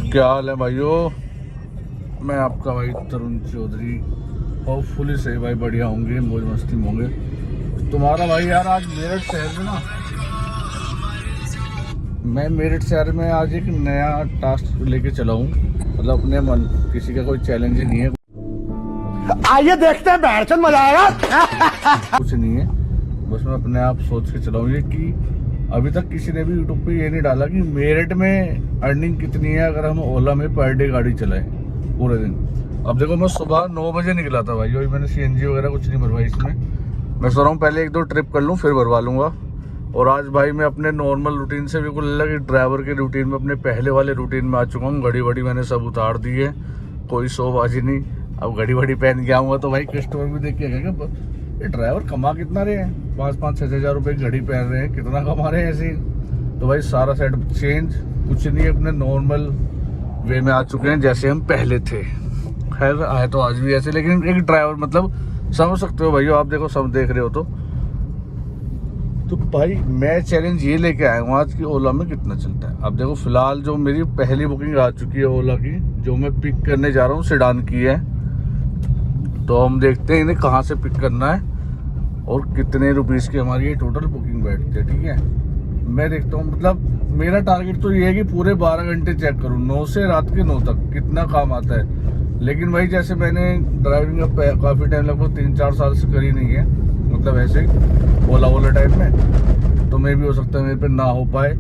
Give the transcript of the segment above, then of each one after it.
क्या हाल है भाइयों। मैं आपका भाई तरुण चौधरी। होपफुली सही भाई, बढ़िया होंगे, मौज मस्ती में होंगे। तुम्हारा भाई यार आज मेरठ शहर में ना, मैं मेरठ शहर में आज एक नया टास्क लेके चला हूँ। मतलब अपने मन, किसी का कोई चैलेंज नहीं है, आइए देखते हैं बैठन मजा आएगा। कुछ नहीं है। बस मैं अपने आप सोच के चला हूँ ये कि अभी तक किसी ने भी यूट्यूब पे ये नहीं डाला कि मेरठ में अर्निंग कितनी है अगर हम ओला में पर डे गाड़ी चलाएं पूरे दिन। अब देखो, मैं सुबह 9 बजे निकला था भाई, अभी मैंने सीएनजी वगैरह कुछ नहीं भरवाई इसमें। मैं सोच रहा हूँ पहले 1-2 ट्रिप कर लूँ फिर भरवा लूँगा। और आज भाई मैं अपने नॉर्मल रूटीन से बिल्कुल अलग ड्राइवर के रूटीन में, अपने पहले वाले रूटीन में आ चुका हूँ। घड़ी वड़ी मैंने सब उतार दी है, कोई शोबाजी नहीं। अब घड़ी वड़ी पहन के आऊँगा तो भाई कस्टमर भी देख के कहेंगे ये ड्राइवर कमा कितना रहे हैं, 5-5-6 हज़ार रुपये की घड़ी पहन रहे हैं, कितना कमा रहे हैं ऐसे ही। तो भाई सारा सेट चेंज, कुछ नहीं, अपने नॉर्मल वे में आ चुके हैं जैसे हम पहले थे। खैर आए तो आज भी ऐसे, लेकिन एक ड्राइवर मतलब समझ सकते हो भाई, आप देखो सब देख रहे हो तो भाई मैं चैलेंज ये लेके आया हूँ आज कि ओला में कितना चलता है। अब देखो फिलहाल जो मेरी पहली बुकिंग आ चुकी है ओला की, जो मैं पिक करने जा रहा हूँ सेडान की है। तो हम देखते हैं इन्हें कहाँ से पिक करना है और कितने रुपीस की हमारी ये टोटल बुकिंग बैठती है। ठीक है, मैं देखता हूँ, मतलब मेरा टारगेट तो ये है कि पूरे 12 घंटे चेक करूँ, 9 से रात के 9 तक कितना काम आता है। लेकिन भाई जैसे मैंने ड्राइविंग अब काफ़ी टाइम, लगभग 3-4 साल से करी नहीं है, मतलब ऐसे ओला टाइप में, तो मे भी हो सकता है मेरे पे ना हो पाए।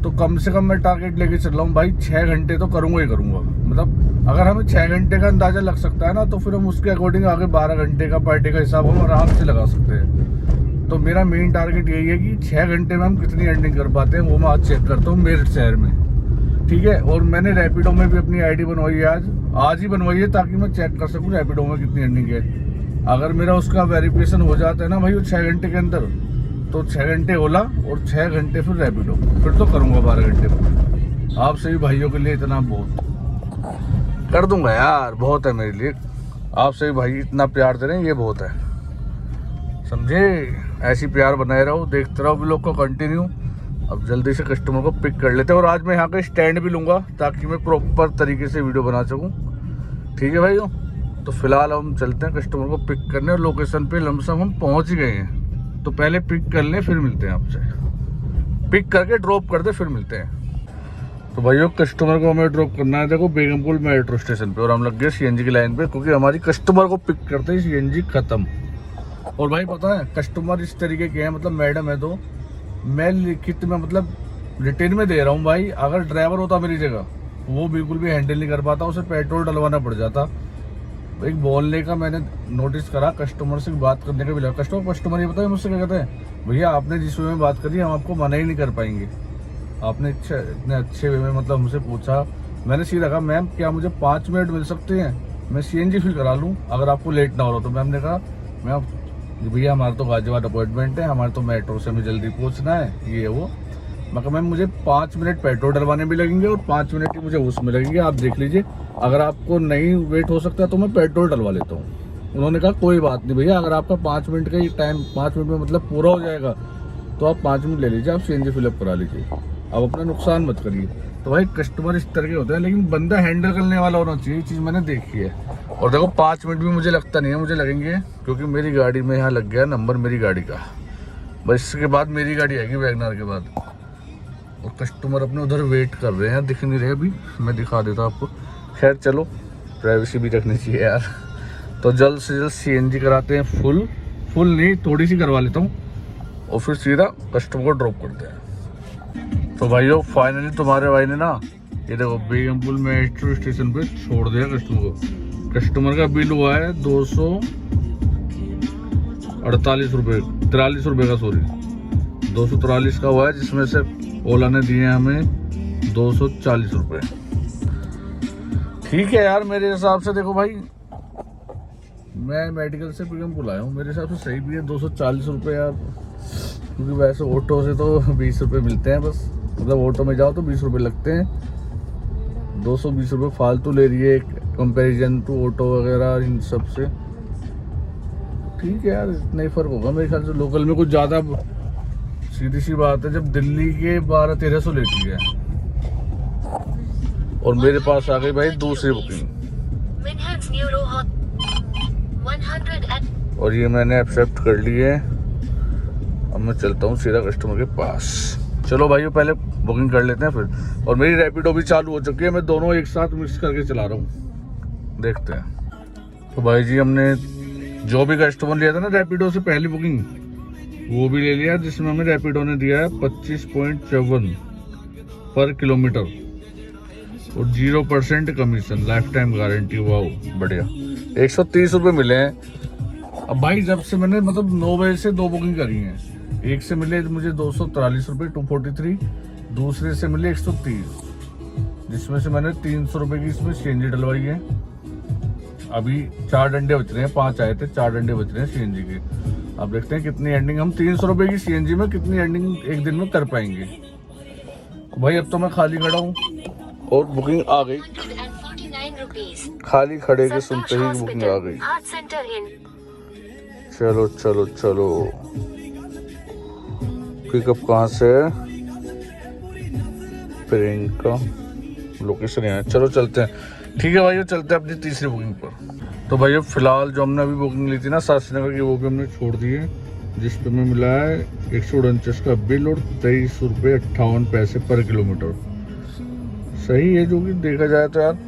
तो कम से कम मैं टारगेट लेके चल रहा हूँ भाई, 6 घंटे तो करूँगा ही करूँगा। मतलब अगर हमें 6 घंटे का अंदाजा लग सकता है ना, तो फिर हम उसके अकॉर्डिंग आगे 12 घंटे का पर डे का हिसाब हम आराम से लगा सकते हैं। तो मेरा मेन टारगेट यही है कि 6 घंटे में हम कितनी अर्निंग कर पाते हैं, वो मैं आज चेक करता हूँ मेरठ शहर में। ठीक है, और मैंने रैपिडो में भी अपनी आईडी बनवाई है, आज ही बनवाई है, ताकि मैं चेक कर सकूँ रैपिडो में कितनी अर्निंग है। अगर मेरा उसका वेरिफिकेशन हो जाता है ना भाई वो 6 घंटे के अंदर, तो 6 घंटे ओला और 6 घंटे फिर रैपिडो, फिर तो करूँगा 12 घंटे में। आप सभी भाइयों के लिए इतना बहुत कर दूंगा यार, बहुत है मेरे लिए। आप सभी भाई इतना प्यार दे रहे हैं, ये बहुत है, समझे। ऐसी प्यार बनाए रहो, देखते रहो व्लॉग को कंटिन्यू। अब जल्दी से कस्टमर को पिक कर लेते हैं, और आज मैं यहाँ का स्टैंड भी लूँगा ताकि मैं प्रॉपर तरीके से वीडियो बना सकूँ। ठीक है भाइयों, तो फिलहाल हम चलते हैं कस्टमर को पिक करने, और लोकेशन पे लमसम हम पहुँच ही गए हैं। तो पहले पिक कर लें फिर मिलते हैं आपसे, पिक करके ड्रॉप कर दे फिर मिलते हैं। तो भाइयों कस्टमर को हमें ड्रॉप करना है, देखो बेगमपुर मेट्रो स्टेशन पे, और हम लग गए सीएनजी की लाइन पे, क्योंकि हमारी कस्टमर को पिक करते ही सीएनजी खत्म। और भाई पता है कस्टमर इस तरीके के हैं, मतलब मैडम है तो मैं लिखित में, मतलब रिटेन में दे रहा हूँ भाई। अगर ड्राइवर होता मेरी जगह, वो बिल्कुल भी हैंडल नहीं कर पाता, उसे पेट्रोल डलवाना पड़ जाता। एक बोलने का मैंने नोटिस करा, कस्टमर से बात करने का भी लगा। कस्टमर ये बताए मुझसे क्या कहते हैं, भैया आपने जिस वे में बात करी हम आपको मना ही नहीं कर पाएंगे। आपने इतने अच्छे वे में मतलब हमसे पूछा। मैंने सीधा कहा मैम क्या मुझे 5 मिनट मिल सकते हैं, मैं सीएनजी फिल करा लूँ अगर आपको लेट ना हो रहा। तो मैम ने कहा मैम भैया हमारा तो गाजियाबाद अपॉइंटमेंट है, हमारे तो मेट्रो से हमें जल्दी पहुँचना है, ये वो। मैं कहा मैम मुझे 5 मिनट पेट्रोल डलवाने भी लगेंगे और 5 मिनट ही मुझे उसमें लगेंगे, आप देख लीजिए। अगर आपको नहीं वेट हो सकता तो मैं पेट्रोल डलवा लेता हूँ। उन्होंने कहा कोई बात नहीं भैया, अगर आपका 5 मिनट का ही टाइम 5 मिनट में मतलब पूरा हो जाएगा तो आप 5 मिनट ले लीजिए, आप सीएनजी फिलअप करा लीजिए, आप अपना नुकसान मत करिए। तो भाई कस्टमर इस तरह के होते हैं, लेकिन बंदा हैंडल करने वाला होना चाहिए, ये चीज़ मैंने देखी है। और देखो 5 मिनट भी मुझे लगता नहीं है मुझे लगेंगे, क्योंकि मेरी गाड़ी में यहाँ लग गया नंबर मेरी गाड़ी का। बस इसके बाद मेरी गाड़ी आएगी वैगनआर के बाद। और कस्टमर अपने उधर वेट कर रहे हैं, दिख नहीं रहे अभी, मैं दिखा देता आपको। खैर चलो, प्राइवेसी भी रखनी चाहिए यार। तो जल्द से जल्द सीएनजी कराते हैं, फुल नहीं थोड़ी सी करवा लेता हूँ, और फिर सीधा कस्टमर को ड्रॉप करते हैं। तो भाइयों फाइनली तुम्हारे भाई ने ना, ये देखो बेगमपुर मेट्रो स्टेशन पे छोड़ दिया कस्टमर को। कस्टमर का बिल हुआ है 248 रुपये, 43 रुपये का, सॉरी 243 का हुआ है, जिसमें से ओला ने दिए हमें 240 रुपये। ठीक है यार, मेरे हिसाब से देखो भाई, मैं मेडिकल से बेगमपुर आया हूँ, मेरे हिसाब से सही भी है 240 रुपये यार। क्योंकि वैसे ऑटो से तो 20 रुपये मिलते हैं बस, मतलब ऑटो में जाओ तो 20 रुपये लगते हैं, 220 रुपये फालतू ले रही है कंपैरिजन टू ऑटो वगैरह इन सब से। ठीक है यार, इतना ही फ़र्क होगा मेरे ख्याल से। लोकल में कुछ ज़्यादा, सीधी सी बात है, जब दिल्ली के 1200-1300 लेती है और मेरे पास आ गई भाई दूसरी बुकिंग, और ये मैंने एक्सेप्ट कर ली है। अब मैं चलता हूँ सीधा कस्टमर के पास। चलो भाइयों, पहले बुकिंग कर लेते हैं फिर। और मेरी रैपिडो भी चालू हो चुकी है, मैं दोनों एक साथ मिक्स करके चला रहा हूँ, देखते हैं। तो भाई जी, हमने जो भी कस्टमर लिया था ना रैपिडो से पहली बुकिंग, वो भी ले लिया, जिसमें हमें रैपिडो ने दिया है 25.54 पर किलोमीटर और 0% कमीशन, लाइफ टाइम गारंटी। वाह बढ़िया, 130 रुपये मिले हैं। अब भाई जब से मैंने मतलब 9 बजे से 2 बुकिंग करी हैं, एक से मिले मुझे 243 रुपये 243, दूसरे से मिले 130, जिसमें से मैंने 300 रुपये की इसमें सीएनजी डलवाई है। अभी 4 डंडे बच रहे हैं, 5 आए थे, 4 डंडे बच रहे हैं सीएनजी के। अब देखते हैं कितनी एंडिंग हम 300 रुपये की सीएनजी में कितनी एंडिंग एक दिन में कर पाएंगे। भाई अब तो मैं खाली खड़ा हूँ और बुकिंग आ गई, खाली खड़े के सुनते ही बुकिंग आ गई। चलो चलो चलो, पिकअप कहाँ से है? प्रियंका लोकेशन यहाँ है। चलो चलते हैं, ठीक है भाई, चलते हैं अपनी तीसरी बुकिंग पर। तो भाई फिलहाल जो हमने अभी बुकिंग ली थी ना शास्त्री की, वो भी हमने छोड़ दी है, जिस पे हमें मिला है 149 का बिल और 23 रुपये 58 पैसे पर किलोमीटर। सही है जो कि देखा जाए तो यार।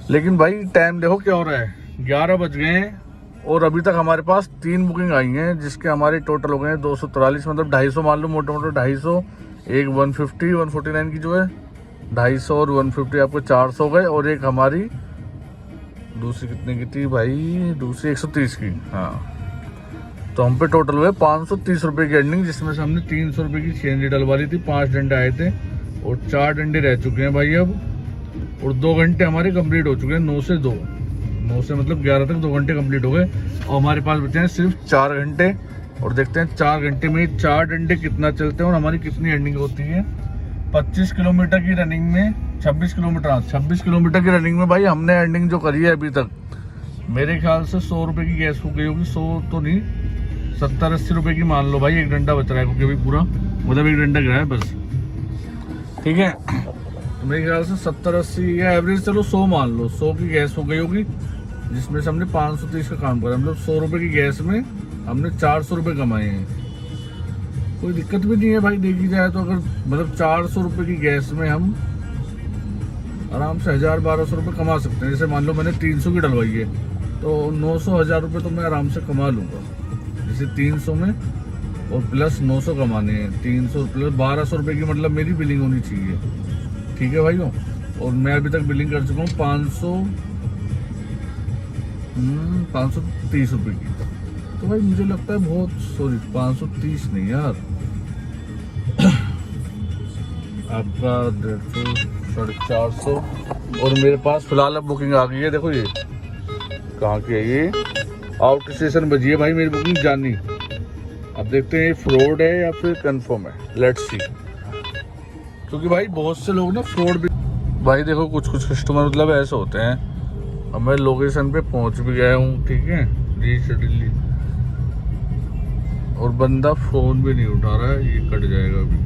लेकिन भाई टाइम देखो क्या हो रहा है, 11 बज गए हैं और अभी तक हमारे पास 3 बुकिंग आई हैं, जिसके हमारे टोटल हो गए हैं 243, मतलब 250 मान लो, मोटे मोटे 250, एक 150 149 की जो है 250 और 150 आपको 400 गए, और एक हमारी दूसरी कितने की थी भाई, दूसरी 130 की। हाँ, तो हम पे टोटल हुए 530 रुपये की एंडिंग, जिसमें से हमने 300 रुपये की सीएनजी डलवा ली थी। 5 डंडे आए थे और 4 डंडे रह चुके हैं भाई अब, और 2 घंटे हमारे कंप्लीट हो चुके हैं। 9 से 2, 9 से मतलब 11 तक 2 घंटे कंप्लीट हो गए, और हमारे पास बचे हैं सिर्फ 4 घंटे। और देखते हैं 4 घंटे में 4 डंडे कितना चलते हैं और हमारी कितनी एंडिंग होती है। 25 किलोमीटर की रनिंग में 26 किलोमीटर की रनिंग में भाई हमने एंडिंग जो करी है अभी तक, मेरे ख्याल से 100 रुपये की गैस हो गई होगी। 100 तो नहीं, 70-80 रुपये की मान लो भाई। एक डंडा बच रहा है क्योंकि अभी पूरा मतलब एक डंडा गिरा है बस, ठीक है। तो मेरे ख्याल से 70-80 या एवरेज चलो 100 मान लो, 100 की गैस हो गई होगी, जिसमें से हमने 530 का काम करा। मतलब 100 रुपये की गैस में हमने 400 रुपये कमाए हैं। कोई दिक्कत भी नहीं है भाई, देखी जाए तो। अगर मतलब 400 रुपये की गैस में हम आराम से 1000-1200 रुपये कमा सकते हैं। जैसे मान लो मैंने 300 की डलवाई है, तो 900-1000 रुपये तो मैं आराम से कमा लूँगा। जैसे 300 में और प्लस 900 कमाने हैं, 300 प्लस 1200 रुपये की मतलब मेरी बिलिंग होनी चाहिए, ठीक है भाइयों। और मैं अभी तक बिलिंग कर चुका हूँ 530 रुपये की। तो भाई मुझे लगता है बहुत, सॉरी 530 नहीं यार, आपका 150, 450। और मेरे पास फिलहाल अब बुकिंग आ गई है, देखो ये कहाँ की है, ये आउट स्टेशन बजी है भाई मेरी बुकिंग जानी। अब देखते हैं ये फ्रॉड है या फिर कंफर्म है, लेट्स सी। क्योंकि भाई बहुत से लोग ना फ्रॉड भी, भाई देखो कुछ कस्टमर मतलब ऐसे होते हैं। अब मैं लोकेशन पे पहुंच भी गया हूँ, ठीक है, रीच दिल्ली, और बंदा फोन भी नहीं उठा रहा है, ये कट जाएगा अभी।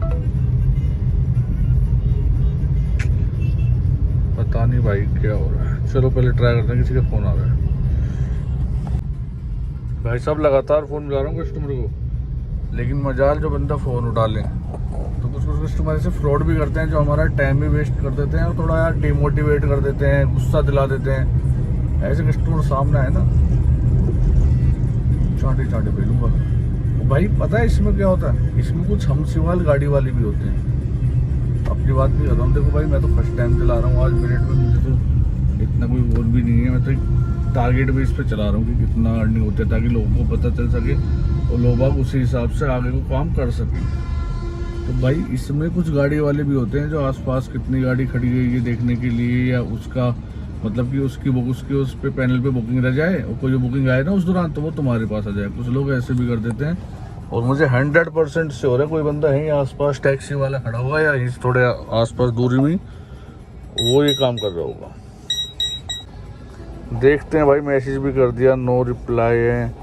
पता नहीं भाई क्या हो रहा है। चलो पहले ट्राई करते हैं, किसी का फोन आ रहा है। भाई साहब लगातार फोन मिला रहा हूँ कस्टमर को, लेकिन मजाल जो बंदा फ़ोन उठा लें। तो कुछ कस्टमर ऐसे फ्रॉड भी करते हैं जो हमारा टाइम भी वेस्ट कर देते हैं और थोड़ा यार डिमोटिवेट कर देते हैं, गुस्सा दिला देते हैं। ऐसे कस्टमर सामने आए ना, चाटे चाटे फेलूंगा। तो भाई पता है इसमें क्या होता है, इसमें कुछ हम सिवाल गाड़ी वाले भी होते हैं। अपनी बात भी कर रहा हूँ, देखो भाई मैं तो फर्स्ट टाइम चला रहा हूँ आज मिनट में, मुझे तो इतना कोई वो भी नहीं है। मैं तो टारगेट बेस पे चला रहा हूँ कि कितना अर्निंग होती है, ताकि लोगों को पता चल सके और लोग उसी हिसाब से आगे को काम कर सकें। तो भाई इसमें कुछ गाड़ी वाले भी होते हैं जो आसपास कितनी गाड़ी खड़ी गई है देखने के लिए, या उसका मतलब कि उसकी उस पे पैनल पे बुकिंग रह जाए और कोई जो बुकिंग आए ना उस दौरान, तो वो तुम्हारे पास आ जाए। कुछ लोग ऐसे भी कर देते हैं। और मुझे 100% से हो रहा है कोई बंदा है आसपास टैक्सी वाला खड़ा हुआ है या थोड़े आसपास दूरी में, वो ये काम कर रहा होगा। देखते हैं भाई, मैसेज भी कर दिया, नो रिप्लाई है।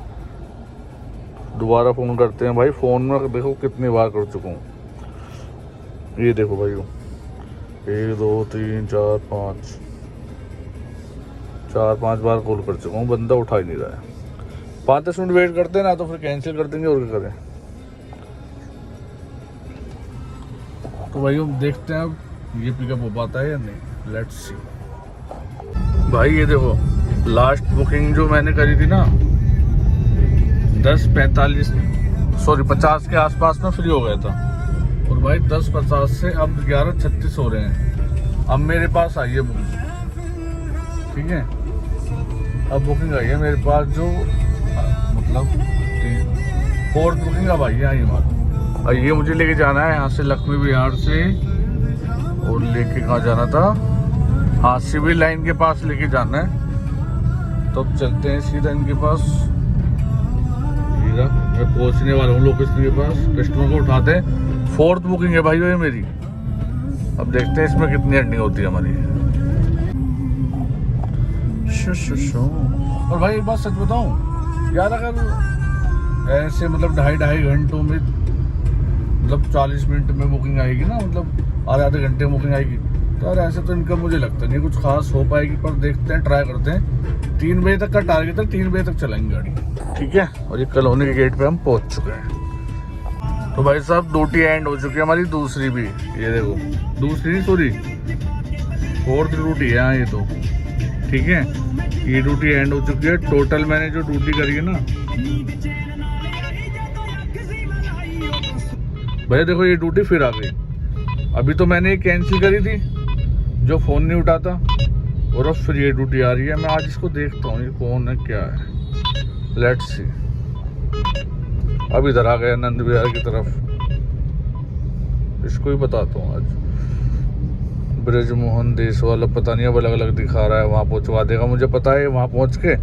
दोबारा फ़ोन करते हैं भाई। फ़ोन में देखो कितनी बार कर चुका हूँ, ये देखो भाई 1 2 3 4 5 4-5 बार कॉल कर चुका हूँ, बंदा उठा ही नहीं रहा है। 5-10 मिनट वेट करते हैं ना तो फिर कैंसिल कर देंगे और क्या करें। तो भाई हम देखते हैं अब ये पिकअप हो पाता है या नहीं, लेट्स सी। भाई ये देखो लास्ट बुकिंग जो मैंने करी थी ना 50 के आसपास में फ्री हो गया था, और भाई 10:50 से अब 11:36 हो रहे हैं। अब मेरे पास आई है बुकिंग, ठीक है, अब बुकिंग आई है मेरे पास जो मतलब 4th बुकिंग अब आई है हमारी। और ये मुझे लेके जाना है यहाँ से लक्ष्मी विहार से, और लेके कहाँ जाना था, हाँ सिविल लाइन के पास लेके जाना है। तो अब चलते हैं सीधा इनके पास। मैं पहुंचने वाला हूँ लोकेशन के पास, कस्टमर को उठाते हैं। 4th बुकिंग है भाई ये मेरी। अब देखते हैं इसमें कितनी अर्निंग होती है हमारी। और भाई एक बात सच बताऊं यार, अगर ऐसे मतलब 2.5 घंटों में मतलब 40 मिनट में बुकिंग आएगी ना, मतलब आधे घंटे में बुकिंग आएगी, तो यार ऐसे तो इनकम मुझे लगता नहीं कुछ खास हो पाएगी। पर देखते हैं, ट्राई करते हैं। 3 बजे तक का टारगेट है, 3 बजे तक चलाएंगे गाड़ी, ठीक है। और ये कॉलोनी के गेट पे हम पहुंच चुके हैं। तो भाई साहब ड्यूटी एंड हो चुकी है हमारी, दूसरी भी, ये देखो दूसरी सॉरी 4th ड्यूटी है हाँ ये तो, ठीक है। ये ड्यूटी एंड हो चुकी है। टोटल मैंने जो ड्यूटी करी है ना भैया देखो, ये ड्यूटी फिर आ गई। अभी तो मैंने कैंसिल करी थी जो फ़ोन नहीं उठाता, और अब फिर ये ड्यूटी आ रही है। मैं आज इसको देखता हूँ ये कौन है क्या है, लेट्स सी। अब इधर आ गया नंद विहार की तरफ, इसको ही बताता हूँ आज। ब्रजमोहन देश वाला पता नहीं अब अलग अलग दिखा रहा है, वहाँ पहुँचवा देगा मुझे पता है। वहाँ पहुँच के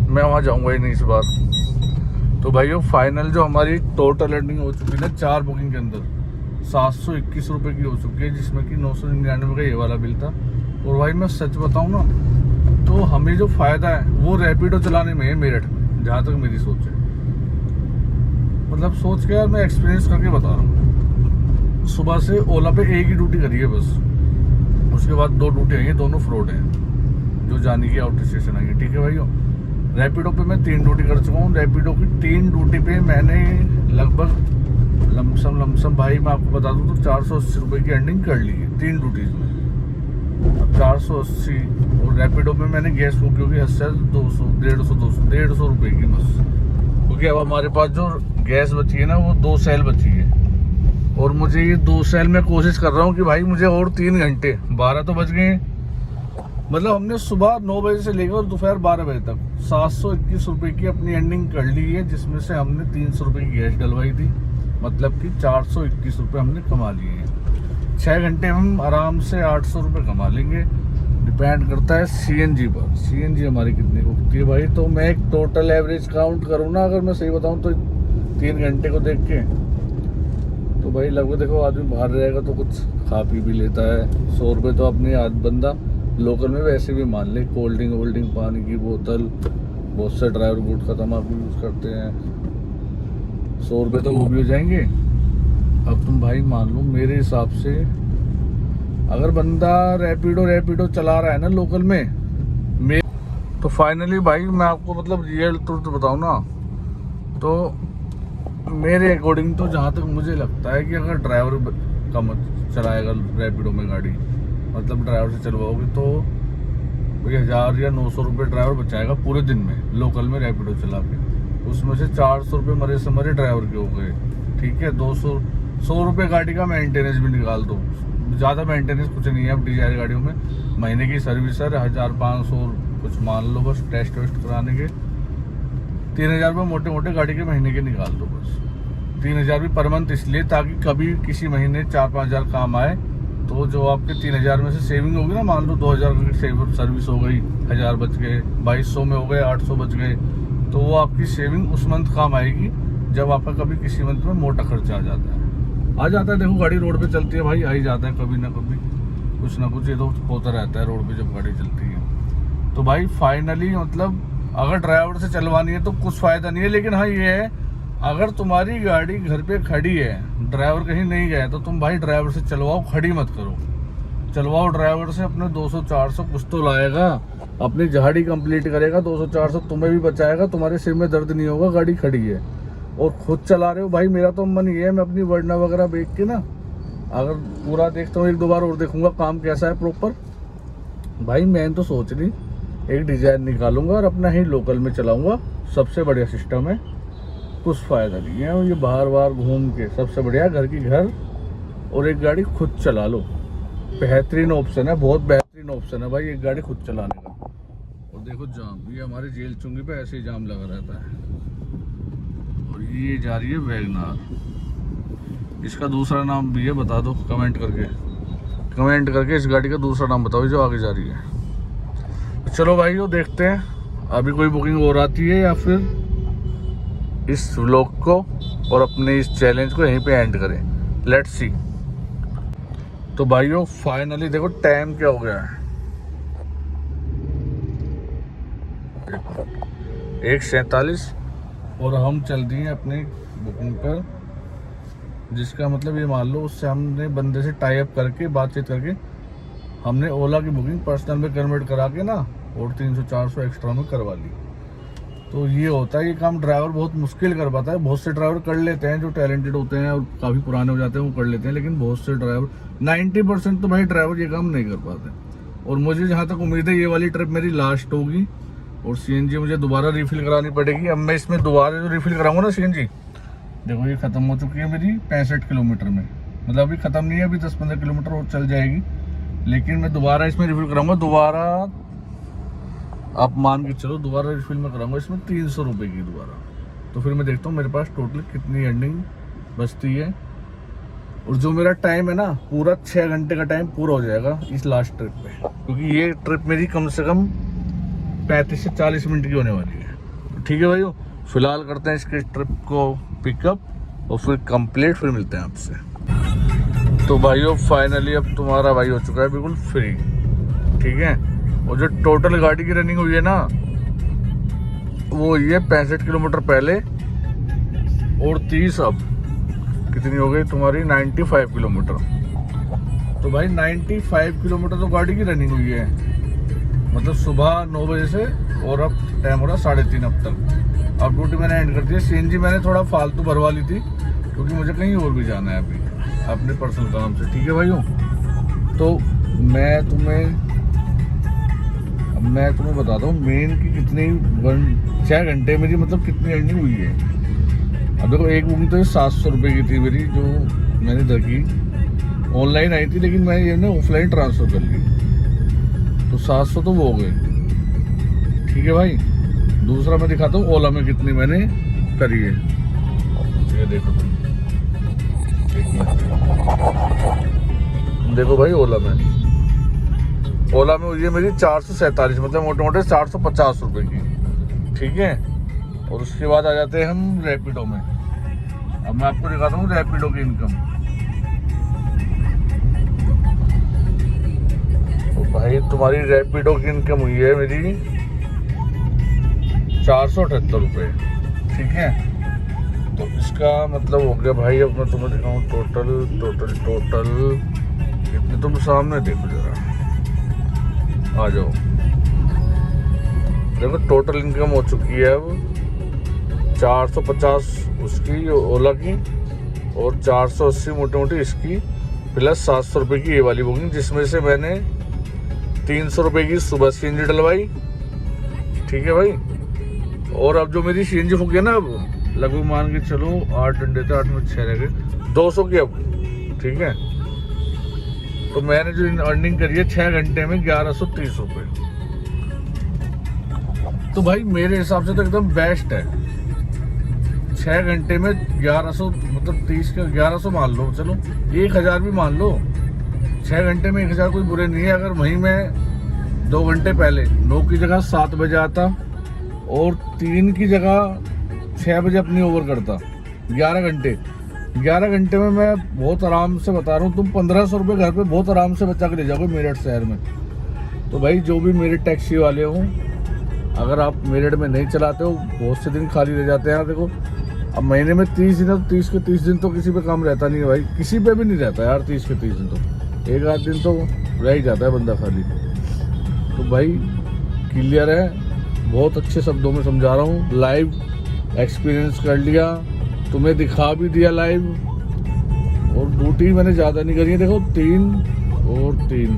मैं वहाँ जाऊँगा ही नहीं इस बार। तो भाइयों फाइनल जो हमारी टोटल अर्निंग हो चुकी है ना 4 बुकिंग के अंदर 721 रुपये की हो चुकी है, जिसमें कि 999 का ये वाला बिल था। और भाई मैं सच बताऊँ ना तो हमें जो फ़ायदा है वो रैपिडो चलाने में है मेरठ में, जहाँ तक मेरी सोच है। मतलब सोच के यार मैं एक्सपीरियंस करके बता रहा हूँ। सुबह से ओला पे एक ही ड्यूटी करी है बस, उसके बाद 2 ड्यूटी आई हैं, दोनों फ्रॉड हैं जो जाने की आउट स्टेशन आई है, ठीक है भाइयों। रैपिडो पे मैं 3 ड्यूटी कर चुका हूँ। रैपिडो की 3 ड्यूटी पे मैंने लगभग लमसम भाई मैं आपको बता दूँ तो 480 रुपये की अर्निंग कर ली है 3 ड्यूटीज़ में। अब 480, और रैपिडो में मैंने गैस बुक होगी 150 रुपये की बस, क्योंकि अब हमारे पास जो गैस बची है ना वो 2 सेल बची है, और मुझे ये 2 सेल में कोशिश कर रहा हूँ कि भाई मुझे और 3 घंटे, 12 तो बज गए। मतलब हमने सुबह 9 बजे से लेकर दोपहर 12 बजे तक 721 रुपये की अपनी अर्निंग कर ली है, जिसमें से हमने 300 रुपये की गैस डलवाई थी। मतलब कि 421 रुपये हमने कमा लिए हैं। 6 घंटे हम आराम से 800 रुपये कमा लेंगे। डिपेंड करता है सीएनजी पर, सीएनजी हमारी कितनी उगती है भाई। तो मैं एक टोटल एवरेज काउंट करूँ ना, अगर मैं सही बताऊँ तो 3 घंटे को देख के तो भाई लगभग देखो आदमी बाहर रहेगा तो कुछ खा पी भी लेता है। 100 रुपये तो अपने बंदा लोकल में वैसे भी मान ले, कोल्ड ड्रिंक वोल्ड ड्रिंक पानी की बोतल, बहुत से ड्राइवर गुट का तम्बाकू यूज़ करते हैं, 100 रुपये तो वो भी हो जाएंगे। अब तुम भाई मान लो मेरे हिसाब से अगर बंदा रैपिडो चला रहा है ना लोकल में तो फाइनली भाई मैं आपको मतलब रियल ट्रुथ बताऊँ ना तो मेरे अकॉर्डिंग तो जहाँ तक मुझे लगता है कि अगर ड्राइवर कम चलाएगा रैपिडो में गाड़ी, मतलब ड्राइवर से चलवाओगे तो 1000 या 900 रुपये ड्राइवर बचाएगा पूरे दिन में लोकल में रैपिडो चला के। उसमें से 400 रुपये मरे से मरे ड्राइवर के हो गए, ठीक है। 100 रुपये गाड़ी का मेंटेनेंस भी निकाल दो, ज़्यादा मेंटेनेंस कुछ नहीं है अब डिजायर गाड़ियों में। महीने की सर्विस है 1500 कुछ मान लो, बस टेस्ट वेस्ट कराने के 3000 रुपये मोटे मोटे गाड़ी के महीने के निकाल दो बस। 3000 भी पर मंथ इसलिए ताकि कभी किसी महीने 4-5 हज़ार काम आए, तो जो आपके 3000 में से सेविंग होगी ना, मान लो 2000 की सर्विस हो गई, 1000 बच गए, 2200 में हो गए, 800 बच गए, तो वो आपकी सेविंग उस मंथ काम आएगी जब आपका कभी किसी मंथ में मोटा खर्चा आ जाता है। देखो गाड़ी रोड पे चलती है भाई, आ ही जाता है कभी ना कभी कुछ ना कुछ, ये तो होता रहता है रोड पे जब गाड़ी चलती है। तो भाई फाइनली मतलब अगर ड्राइवर से चलवानी है तो कुछ फ़ायदा नहीं है, लेकिन हाँ ये है अगर तुम्हारी गाड़ी घर पे खड़ी है, ड्राइवर कहीं नहीं गया, तो तुम भाई ड्राइवर से चलवाओ, खड़ी मत करो। चलवाओ ड्राइवर से, अपने 200-400 कुछ तो लाएगा, अपनी झाड़ी कंप्लीट करेगा, 200-400 तुम्हें भी बचाएगा, तुम्हारे सिर में दर्द नहीं होगा, गाड़ी खड़ी है। और खुद चला रहे हो भाई, मेरा तो मन ये है मैं अपनी वर्ना वगैरह देख के ना, अगर पूरा देखता हूँ, 1-2 बार और देखूंगा काम कैसा है प्रॉपर। भाई मैंने तो सोच ली एक डिज़ाइन निकालूंगा और अपना ही लोकल में चलाऊंगा, सबसे बढ़िया सिस्टम है, कुछ फ़ायदा नहीं है ये बाहर बाहर घूम के। सबसे बढ़िया घर की घर और एक गाड़ी खुद चला लो, बेहतरीन ऑप्शन है, बहुत बेहतरीन ऑप्शन है भाई एक गाड़ी खुद चलाने का। और देखो जाम, ये हमारी जेल चुंगी पे ऐसे ही जाम लगा रहता है। और ये जा रही है वैगनार, इसका दूसरा नाम भी है, बता दो कमेंट करके इस गाड़ी का दूसरा नाम बताओ जो आगे जा रही है। तो चलो भाई वो देखते हैं अभी कोई बुकिंग और आती है या फिर इस व्लॉग को और अपने इस चैलेंज को यहीं पे एंड करें। Let's see. तो भाइयों फाइनली देखो टाइम क्या हो गया है, 1:47 और हम चल दिए हैं अपनी बुकिंग पर, जिसका मतलब ये मान लो उससे हमने बंदे से टाई अप करके बातचीत करके हमने ओला की बुकिंग पर्सनल में कन्वर्ट करा के ना और 300-400 एक्स्ट्रा में करवा ली। तो ये होता है, ये काम ड्राइवर बहुत मुश्किल कर पाता है। बहुत से ड्राइवर कर लेते हैं जो टैलेंटेड होते हैं और काफ़ी पुराने हो जाते हैं, वो कर लेते हैं, लेकिन बहुत से ड्राइवर 90% तो भाई ड्राइवर ये काम नहीं कर पाते। और मुझे जहाँ तक उम्मीद है ये वाली ट्रिप मेरी लास्ट होगी और सीएनजी मुझे दोबारा रिफिल करानी पड़ेगी। अब मैं इसमें दोबारा जो रिफिल कराऊंगा ना सीएनजी, देखो ये ख़त्म हो चुकी है मेरी 65 किलोमीटर में, मतलब अभी ख़त्म नहीं है, अभी 10-15 किलोमीटर और चल जाएगी, लेकिन मैं दोबारा इसमें रिफिल कराऊंगा। दोबारा आप मान के चलो दोबारा रिफिल में कराऊंगा इसमें 300 रुपये की दोबारा। तो फिर मैं देखता हूँ मेरे पास टोटल कितनी अर्निंग बचती है। और जो मेरा टाइम है ना पूरा 6 घंटे का टाइम पूरा हो जाएगा इस लास्ट ट्रिप पे, क्योंकि ये ट्रिप मेरी कम से कम 35 से 40 मिनट की होने वाली है। ठीक है भाइयों, फिलहाल करते हैं इसके ट्रिप को पिकअप और फिर कंप्लीट, फिर मिलते हैं आपसे। तो भाइयों फाइनली अब तुम्हारा भाई हो चुका है बिल्कुल फ्री। ठीक है, और जो टोटल गाड़ी की रनिंग हुई है ना वो हुई है 65 किलोमीटर पहले और 30 अब कितनी हो गई तुम्हारी 95 किलोमीटर। तो भाई 95 किलोमीटर तो गाड़ी की रनिंग हुई है, मतलब सुबह 9 बजे से और अब टाइम हो रहा 3:30 अब तक। अब ड्यूटी मैंने एंड कर दी है। सीएनजी मैंने थोड़ा फालतू भरवा ली थी क्योंकि मुझे कहीं और भी जाना है अभी अपने पर्सनल काम से। ठीक है भाइयों, तो मैं तुम्हें बताता हूँ मेन की कितनी 6 घंटे मेरी मतलब कितनी अर्निंग हुई है। अब देखो एक बुकिंग तो 700 रुपये की थी मेरी जो मैंने रखी, ऑनलाइन आई थी लेकिन मैं ये ऑफलाइन ट्रांसफ़र कर ली, तो 700 तो वो हो गए। ठीक है भाई, दूसरा मैं दिखाता हूँ ओला में कितनी मैंने करी है। ये देखो देखो भाई ओला में हुई है मेरी 447, मतलब मोटे मोटे 450 रुपये की। ठीक है, और उसके बाद आ जाते हैं हम रैपिडो में। अब मैं आपको दिखाता हूँ रैपिडो की इनकम। तो भाई तुम्हारी रैपिडो की इनकम हुई है मेरी 478 रुपये। ठीक है, तो इसका मतलब हो गया भाई, अब मैं तुम्हें दिखाऊँ टोटल कितने, तुम सामने देखो जरा, आ जाओ देखो टोटल इनकम हो चुकी है अब 450 उसकी ओला की और 480 मोटी मोटी इसकी, प्लस 700 रुपये की ये वाली बुकिंग, जिसमें से मैंने 300 रुपये की सुबह सीएनजी डलवाई। ठीक है भाई, और अब जो मेरी सीएनजी हो गया ना अब लगभग मान के चलो 8 घंटे थे, 8 में 6 रह गए, 200 की अब। ठीक है, तो मैंने जो अर्निंग करी है 6 घंटे में 1130 रुपये। तो भाई मेरे हिसाब से तो एकदम बेस्ट है। 6 घंटे में 1100, मतलब 30 का 1100 मान लो, चलो 1000 भी मान लो। 6 घंटे में 1000 कोई बुरे नहीं है। अगर वहीं मैं 2 घंटे पहले 9 की जगह 7 बजे आता और 3 की जगह 6 बजे अपनी ओवर करता, 11 घंटे में मैं बहुत आराम से बता रहा हूँ, तुम 1500 रुपये घर पे बहुत आराम से बचा के ले जाओगे मेरठ शहर में। तो भाई जो भी मेरे टैक्सी वाले हों, अगर आप मेरठ में नहीं चलाते हो, बहुत से दिन खाली रह जाते हैं। देखो अब महीने में 30 दिन, 30 के 30 दिन तो किसी पे काम रहता नहीं है भाई, किसी पे भी नहीं रहता यार 30 के 30 दिन, तो एक आध दिन तो रह ही जाता है बंदा खाली। तो भाई क्लियर है, बहुत अच्छे शब्दों में समझा रहा हूँ, लाइव एक्सपीरियंस कर लिया, तुम्हें दिखा भी दिया लाइव। और ड्यूटी मैंने ज़्यादा नहीं करी है, देखो 3 और 3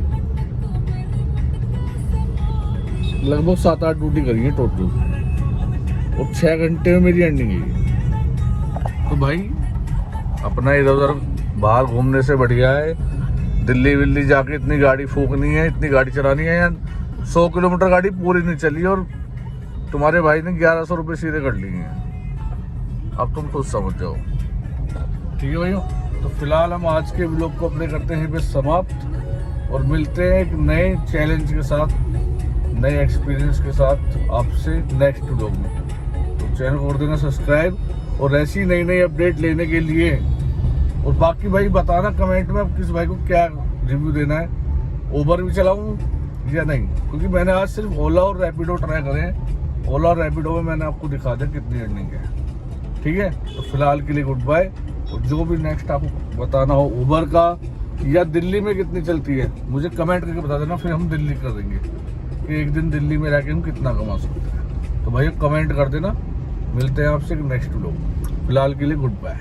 लगभग 7-8 ड्यूटी करी है टोटल, और 6 घंटे में मेरी अर्निंग है। तो भाई अपना इधर उधर बाहर घूमने से बढ़िया है दिल्ली विल्ली जाके इतनी गाड़ी फूकनी है, इतनी गाड़ी चलानी है यार। 100 किलोमीटर गाड़ी पूरी नहीं चली और तुम्हारे भाई ने 1100 रुपये सीधे कर लिए हैं। अब तुम खुद समझ जाओ। ठीक है भाइयों, तो फिलहाल हम आज के व्लॉग को अपने करते हैं बस समाप्त, और मिलते हैं एक नए चैलेंज के साथ, नए एक्सपीरियंस के साथ आपसे नेक्स्ट व्लॉग में। तो चैनल को कर देना सब्सक्राइब, और ऐसी नई नई अपडेट लेने के लिए। और बाकी भाई बताना कमेंट में अब किस भाई को क्या रिव्यू देना है, उबर भी चलाऊं या नहीं, क्योंकि मैंने आज सिर्फ ओला और रैपिडो ट्राई करे हैं। ओला और रैपिडो में मैंने आपको दिखा दिया कितनी अर्निंग है। ठीक है, तो फिलहाल के लिए गुड बाय। और जो भी नेक्स्ट आपको बताना हो उबर का या दिल्ली में कितनी चलती है, मुझे कमेंट करके बता देना, फिर हम दिल्ली कर देंगे कि एक दिन दिल्ली में रह के हम कितना कमा सकते हैं। तो भाई कमेंट कर देना, मिलते हैं आपसे नेक्स्ट व्लॉग। फिलहाल के लिए गुड बाय।